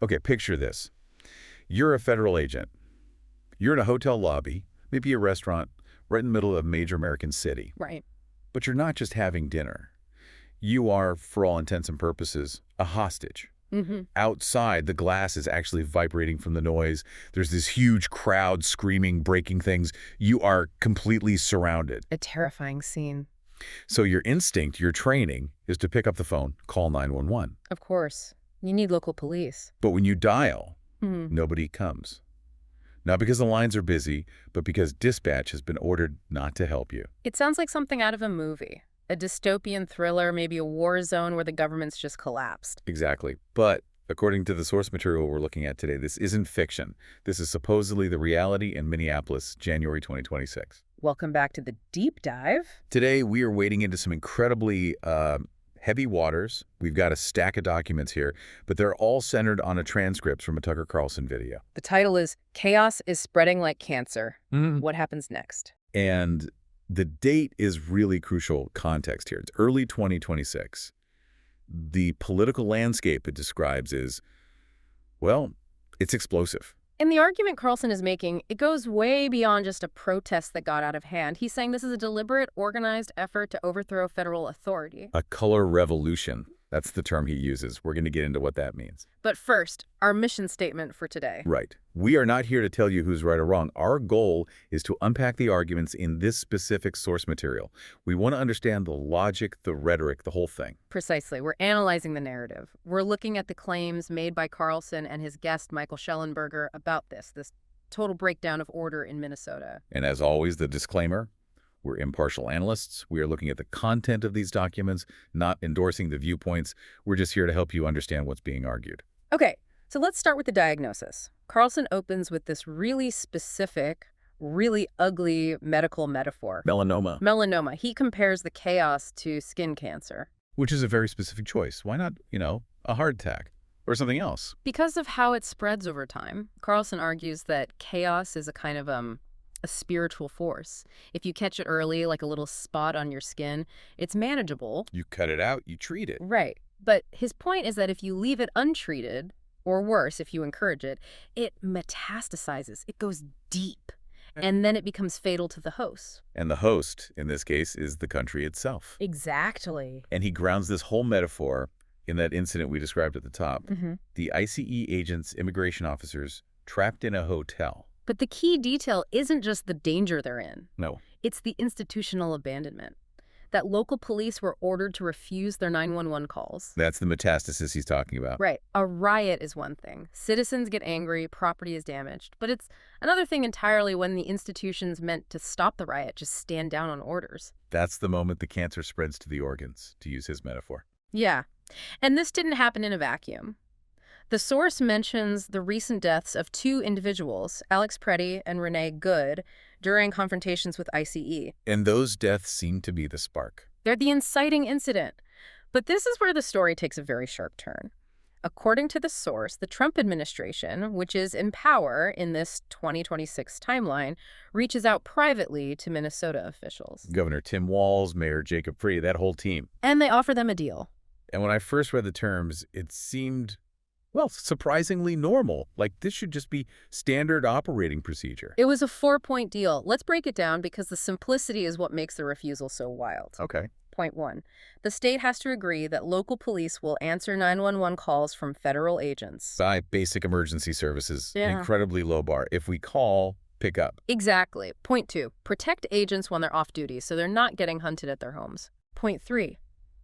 Okay, picture this. You're a federal agent. You're in a hotel lobby, maybe a restaurant, right in the middle of a major American city. Right. But you're not just having dinner. You are, for all intents and purposes, a hostage. Outside, the glass is actually vibrating from the noise. There's this huge crowd screaming, breaking things. You are completely surrounded. A terrifying scene. So your instinct, your training, is to pick up the phone, call 911. Of course. You need local police. But when you dial, nobody comes. Not because the lines are busy, but because dispatch has been ordered not to help you. It sounds like something out of a movie. A dystopian thriller, maybe a war zone where the government's just collapsed. Exactly. But according to the source material we're looking at today, this isn't fiction. This is supposedly the reality in Minneapolis, January 2026. Welcome back to the deep dive. Today, we are wading into some incredibly heavy waters. We've got a stack of documents here, but they're all centered on a transcript from a Tucker Carlson video. The title is Chaos is Spreading Like Cancer. What happens next? And the date is really crucial context here. It's early 2026. The political landscape it describes is, well, it's explosive. And the argument Carlson is making, it goes way beyond just a protest that got out of hand. He's saying this is a deliberate, organized effort to overthrow federal authority. A color revolution. That's the term he uses. We're going to get into what that means. But first, our mission statement for today. Right. We are not here to tell you who's right or wrong. Our goal is to unpack the arguments in this specific source material. We want to understand the logic, the rhetoric, the whole thing. Precisely. We're analyzing the narrative. We're looking at the claims made by Carlson and his guest, Michael Shellenberger, about this total breakdown of order in Minnesota. And as always, the disclaimer. We're impartial analysts. We are looking at the content of these documents, not endorsing the viewpoints. We're just here to help you understand what's being argued. Okay, so let's start with the diagnosis. Carlson opens with this really specific, really ugly medical metaphor. Melanoma. Melanoma. He compares the chaos to skin cancer. Which is a very specific choice. Why not, a heart attack or something else? Because of how it spreads over time, Carlson argues that chaos is a kind of a spiritual force. If you catch it early, like a little spot on your skin, it's manageable. You cut it out, you treat it. Right. But his point is that if you leave it untreated, or worse, if you encourage it, it metastasizes. It goes deep. And then it becomes fatal to the host. And the host, in this case, is the country itself. Exactly. And he grounds this whole metaphor in that incident we described at the top. The ICE agents, immigration officers, trapped in a hotel. But the key detail isn't just the danger they're in. No. It's the institutional abandonment. That local police were ordered to refuse their 911 calls. That's the metastasis he's talking about. Right. A riot is one thing. Citizens get angry, property is damaged. But it's another thing entirely when the institutions meant to stop the riot just stand down on orders. That's the moment the cancer spreads to the organs, to use his metaphor. Yeah. And this didn't happen in a vacuum. The source mentions the recent deaths of two individuals, Alex Preddy and Renee Good, during confrontations with ICE. And those deaths seem to be the spark. They're the inciting incident. But this is where the story takes a very sharp turn. According to the source, the Trump administration, which is in power in this 2026 timeline, reaches out privately to Minnesota officials. Governor Tim Walz, Mayor Jacob Free, that whole team. And they offer them a deal. And when I first read the terms, it seemed, well, surprisingly normal. Like this should just be standard operating procedure. It was a 4-point deal. Let's break it down because the simplicity is what makes the refusal so wild. Okay. Point 1. The state has to agree that local police will answer 911 calls from federal agents. By basic emergency services, Yeah. an incredibly low bar. If we call, pick up. Exactly. Point 2. Protect agents when they're off duty so they're not getting hunted at their homes. Point 3.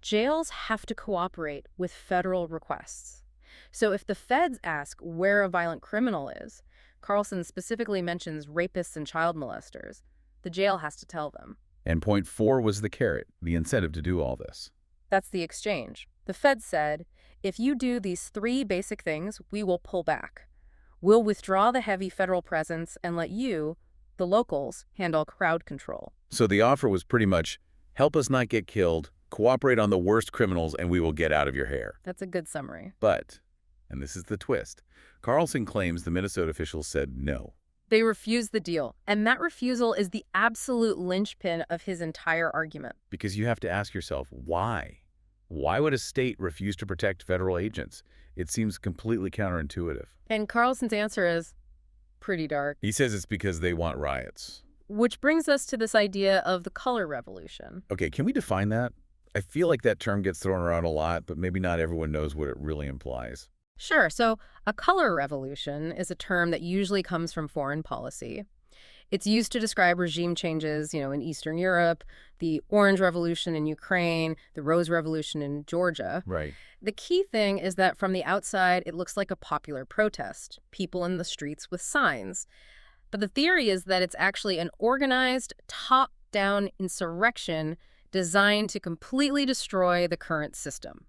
Jails have to cooperate with federal requests. So if the feds ask where a violent criminal is, Carlson specifically mentions rapists and child molesters, the jail has to tell them. And point 4 was the carrot, the incentive to do all this. That's the exchange. The feds said, if you do these 3 basic things, we will pull back. We'll withdraw the heavy federal presence and let you, the locals, handle crowd control. So the offer was pretty much, help us not get killed, cooperate on the worst criminals, and we will get out of your hair. That's a good summary. But, and this is the twist, Carlson claims the Minnesota officials said no. They refused the deal, and that refusal is the absolute linchpin of his entire argument. Because you have to ask yourself, why? Why would a state refuse to protect federal agents? It seems completely counterintuitive. And Carlson's answer is pretty dark. He says it's because they want riots. Which brings us to this idea of the color revolution. Okay, can we define that? I feel like that term gets thrown around a lot, but maybe not everyone knows what it really implies. Sure. So a color revolution is a term that usually comes from foreign policy. It's used to describe regime changes, in Eastern Europe, the Orange Revolution in Ukraine, the Rose Revolution in Georgia. Right. The key thing is that from the outside, it looks like a popular protest, people in the streets with signs. But the theory is that it's actually an organized, top-down insurrection designed to completely destroy the current system.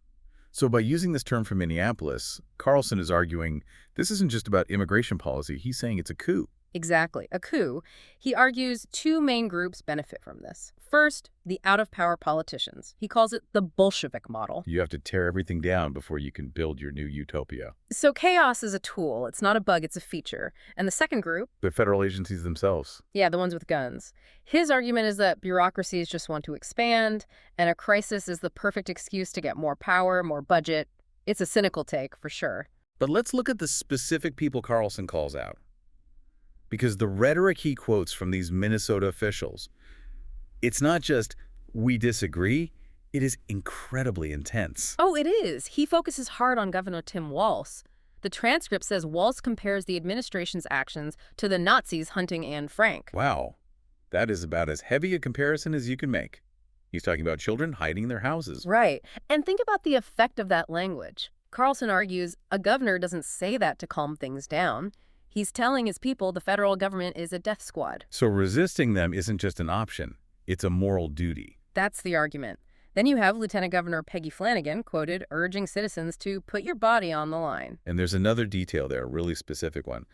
So by using this term from Minneapolis, Carlson is arguing this isn't just about immigration policy. He's saying it's a coup. Exactly, a coup. He argues two main groups benefit from this. First, the out-of-power politicians. He calls it the Bolshevik model. You have to tear everything down before you can build your new utopia. So chaos is a tool. It's not a bug, it's a feature. And the second group? The federal agencies themselves. Yeah, the ones with guns. His argument is that bureaucracies just want to expand, and a crisis is the perfect excuse to get more power, more budget. It's a cynical take, for sure. But let's look at the specific people Carlson calls out. Because the rhetoric he quotes from these Minnesota officials, it's not just, we disagree, it is incredibly intense. Oh, it is. He focuses hard on Governor Tim Walz. The transcript says Walz compares the administration's actions to the Nazis hunting Anne Frank. Wow. That is about as heavy a comparison as you can make. He's talking about children hiding in their houses. Right. And think about the effect of that language. Carlson argues a governor doesn't say that to calm things down. He's telling his people the federal government is a death squad. So resisting them isn't just an option. It's a moral duty. That's the argument. Then you have Lieutenant Governor Peggy Flanagan quoted urging citizens to put your body on the line. And there's another detail there, a really specific one.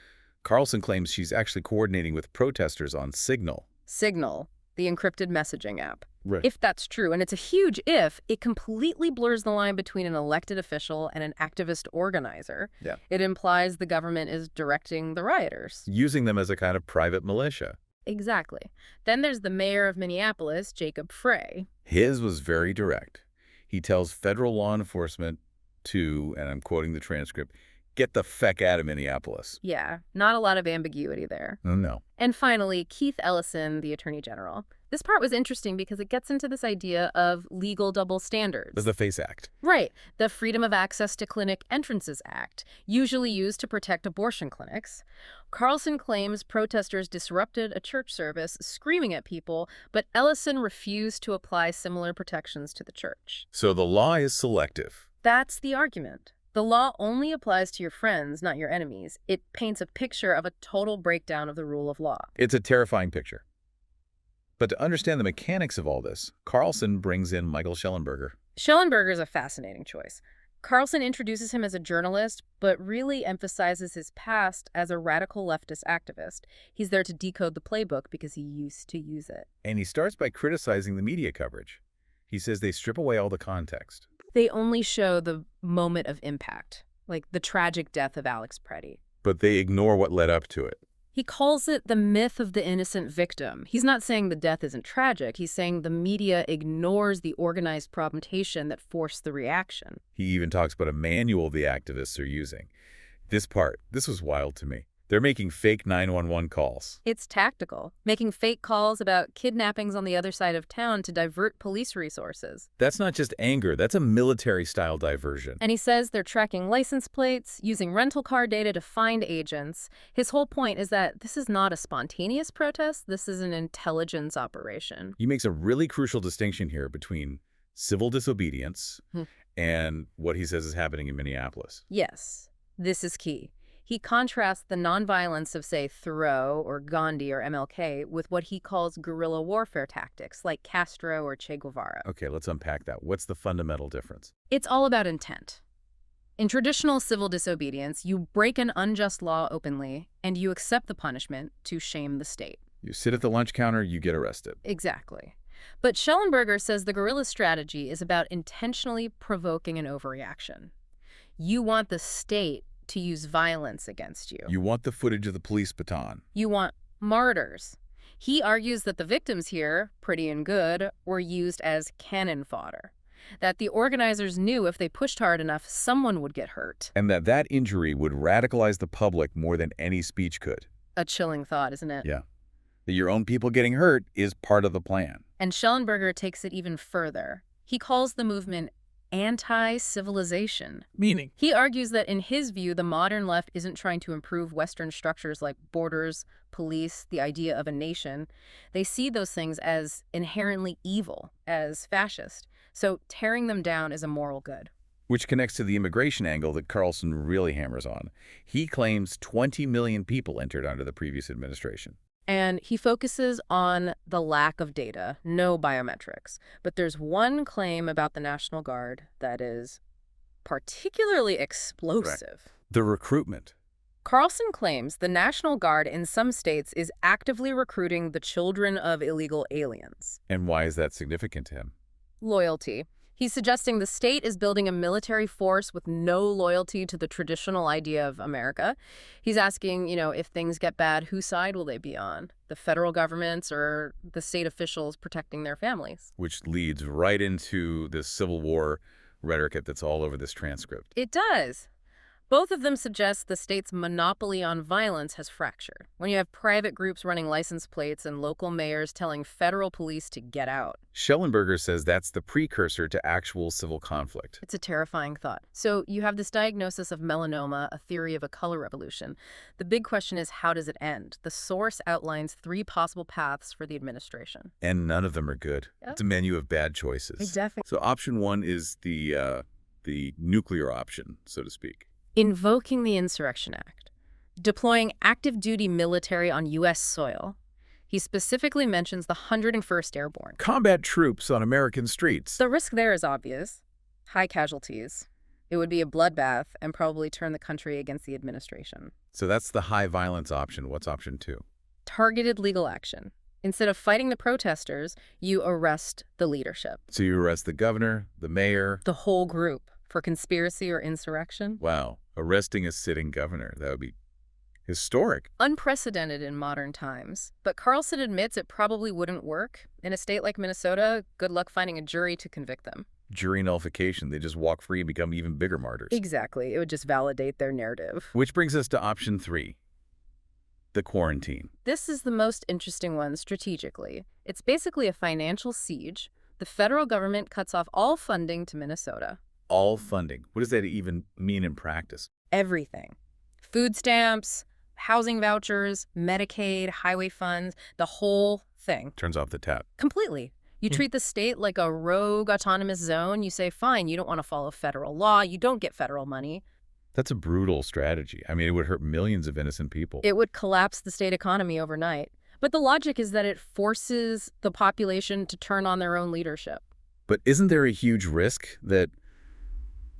Carlson claims she's actually coordinating with protesters on Signal. Signal, the encrypted messaging app. Right. If that's true, and it's a huge if, it completely blurs the line between an elected official and an activist organizer. Yeah. It implies the government is directing the rioters. Using them as a kind of private militia. Exactly. Then there's the mayor of Minneapolis, Jacob Frey. His was very direct. He tells federal law enforcement to, and I'm quoting the transcript, get the feck out of Minneapolis. Yeah, not a lot of ambiguity there. Oh, no. And finally, Keith Ellison, the Attorney General. This part was interesting because it gets into this idea of legal double standards. The FACE Act. Right. The Freedom of Access to Clinic Entrances Act, usually used to protect abortion clinics. Carlson claims protesters disrupted a church service, screaming at people, but Ellison refused to apply similar protections to the church. So the law is selective. That's the argument. The law only applies to your friends, not your enemies. It paints a picture of a total breakdown of the rule of law. It's a terrifying picture. But to understand the mechanics of all this, Carlson brings in Michael Shellenberger. Shellenberger is a fascinating choice. Carlson introduces him as a journalist, but really emphasizes his past as a radical leftist activist. He's there to decode the playbook because he used to use it. And he starts by criticizing the media coverage. He says they strip away all the context. They only show the moment of impact, like the tragic death of Alex Preddy. But they ignore what led up to it. He calls it the myth of the innocent victim. He's not saying the death isn't tragic. He's saying the media ignores the organized provocation that forced the reaction. He even talks about a manual the activists are using. This was wild to me. They're making fake 911 calls. It's tactical, making fake calls about kidnappings on the other side of town to divert police resources. That's not just anger, that's a military-style diversion. And he says they're tracking license plates, using rental car data to find agents. His whole point is that this is not a spontaneous protest, this is an intelligence operation. He makes a really crucial distinction here between civil disobedience and what he says is happening in Minneapolis. Yes, this is key. He contrasts the nonviolence of, say, Thoreau or Gandhi or MLK with what he calls guerrilla warfare tactics like Castro or Che Guevara. Okay, let's unpack that. What's the fundamental difference? It's all about intent. In traditional civil disobedience, you break an unjust law openly and you accept the punishment to shame the state. You sit at the lunch counter, you get arrested. Exactly. But Shellenberger says the guerrilla strategy is about intentionally provoking an overreaction. You want the state to use violence against you. You want the footage of the police baton. You want martyrs. He argues that the victims here, Pretty and Good, were used as cannon fodder. that the organizers knew if they pushed hard enough, someone would get hurt. And that injury would radicalize the public more than any speech could. A chilling thought, isn't it? Yeah. That your own people getting hurt is part of the plan. And Shellenberger takes it even further. He calls the movement anti-civilization. Meaning? He argues that in his view, the modern left isn't trying to improve Western structures like borders, police, the idea of a nation. They see those things as inherently evil, as fascist. So tearing them down is a moral good. Which connects to the immigration angle that Carlson really hammers on. He claims 20 million people entered under the previous administration. And he focuses on the lack of data, no biometrics. But there's one claim about the National Guard that is particularly explosive. Right. The recruitment. Carlson claims the National Guard in some states is actively recruiting the children of illegal aliens. And why is that significant to him? Loyalty. He's suggesting the state is building a military force with no loyalty to the traditional idea of America. He's asking, if things get bad, whose side will they be on? The federal governments or the state officials protecting their families? Which leads right into this Civil War rhetoric that's all over this transcript. It does. Both of them suggest the state's monopoly on violence has fractured. When you have private groups running license plates and local mayors telling federal police to get out. Shellenberger says that's the precursor to actual civil conflict. It's a terrifying thought. So you have this diagnosis of melanoma, a theory of a color revolution. The big question is, how does it end? The source outlines 3 possible paths for the administration. And none of them are good. Yep. It's a menu of bad choices. Definitely. So option 1 is the nuclear option, so to speak. Invoking the Insurrection Act, deploying active-duty military on U.S. soil. He specifically mentions the 101st Airborne. Combat troops on American streets. The risk there is obvious. High casualties. It would be a bloodbath and probably turn the country against the administration. So that's the high violence option. What's option 2? Targeted legal action. Instead of fighting the protesters, you arrest the leadership. So you arrest the governor, the mayor. The whole group. For conspiracy or insurrection? Wow. Arresting a sitting governor. That would be historic. Unprecedented in modern times. But Carlson admits it probably wouldn't work. In a state like Minnesota, good luck finding a jury to convict them. Jury nullification. They just walk free and become even bigger martyrs. Exactly. It would just validate their narrative. Which brings us to option 3. The quarantine. This is the most interesting one strategically. It's basically a financial siege. The federal government cuts off all funding to Minnesota. All funding. What does that even mean in practice? Everything. Food stamps, housing vouchers, Medicaid, highway funds, the whole thing. Turns off the tap. Completely. You treat the state like a rogue autonomous zone. You say, fine, you don't want to follow federal law. You don't get federal money. That's a brutal strategy. I mean, it would hurt millions of innocent people. It would collapse the state economy overnight. But the logic is that it forces the population to turn on their own leadership. But isn't there a huge risk that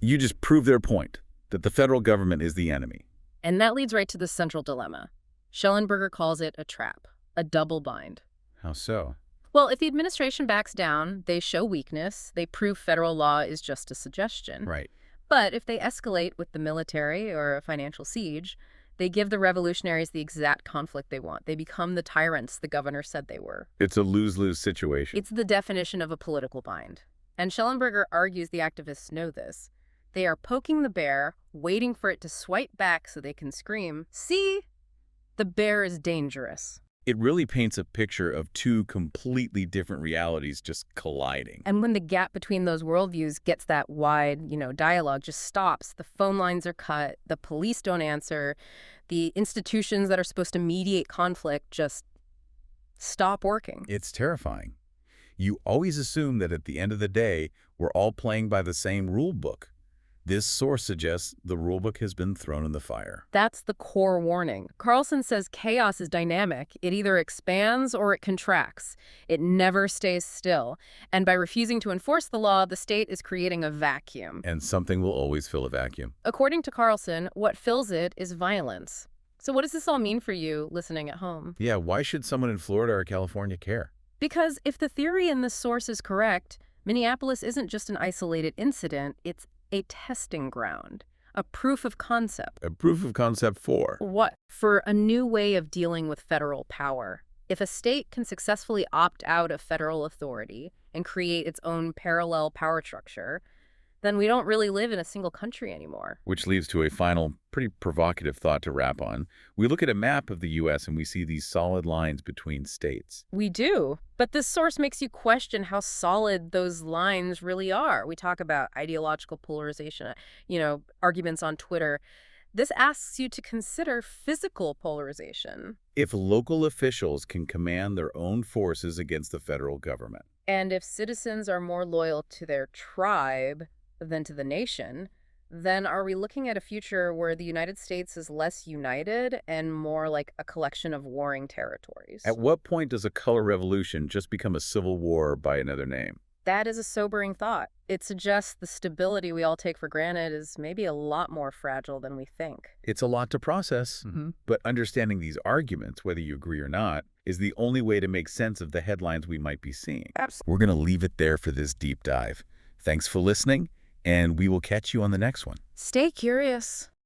you just prove their point, that the federal government is the enemy? And that leads right to the central dilemma. Shellenberger calls it a trap, a double bind. How so? Well, if the administration backs down, they show weakness. They prove federal law is just a suggestion. Right. But if they escalate with the military or a financial siege, they give the revolutionaries the exact conflict they want. They become the tyrants the governor said they were. It's a lose-lose situation. It's the definition of a political bind. And Shellenberger argues the activists know this. They are poking the bear, waiting for it to swipe back so they can scream, "See? The bear is dangerous." It really paints a picture of 2 completely different realities just colliding. And when the gap between those worldviews gets that wide, dialogue just stops. The phone lines are cut. The police don't answer. The institutions that are supposed to mediate conflict just stop working. It's terrifying. You always assume that at the end of the day, we're all playing by the same rule book. This source suggests the rulebook has been thrown in the fire. That's the core warning. Carlson says chaos is dynamic. It either expands or it contracts. It never stays still. And by refusing to enforce the law, the state is creating a vacuum. And something will always fill a vacuum. According to Carlson, what fills it is violence. So what does this all mean for you listening at home? Yeah, why should someone in Florida or California care? Because if the theory in this source is correct, Minneapolis isn't just an isolated incident, it's a testing ground, a proof of concept. A proof of concept for? What? For a new way of dealing with federal power. If a state can successfully opt out of federal authority and create its own parallel power structure, then we don't really live in a single country anymore. Which leads to a final, pretty provocative thought to wrap on. We look at a map of the U.S. and we see these solid lines between states. We do, but this source makes you question how solid those lines really are. We talk about ideological polarization, arguments on Twitter. This asks you to consider physical polarization. If local officials can command their own forces against the federal government. And if citizens are more loyal to their tribe than to the nation, then are we looking at a future where the United States is less united and more like a collection of warring territories? At what point does a color revolution just become a civil war by another name? That is a sobering thought. It suggests the stability we all take for granted is maybe a lot more fragile than we think. It's a lot to process, but understanding these arguments, whether you agree or not, is the only way to make sense of the headlines we might be seeing. Absolutely. We're going to leave it there for this deep dive. Thanks for listening, and we will catch you on the next one. Stay curious.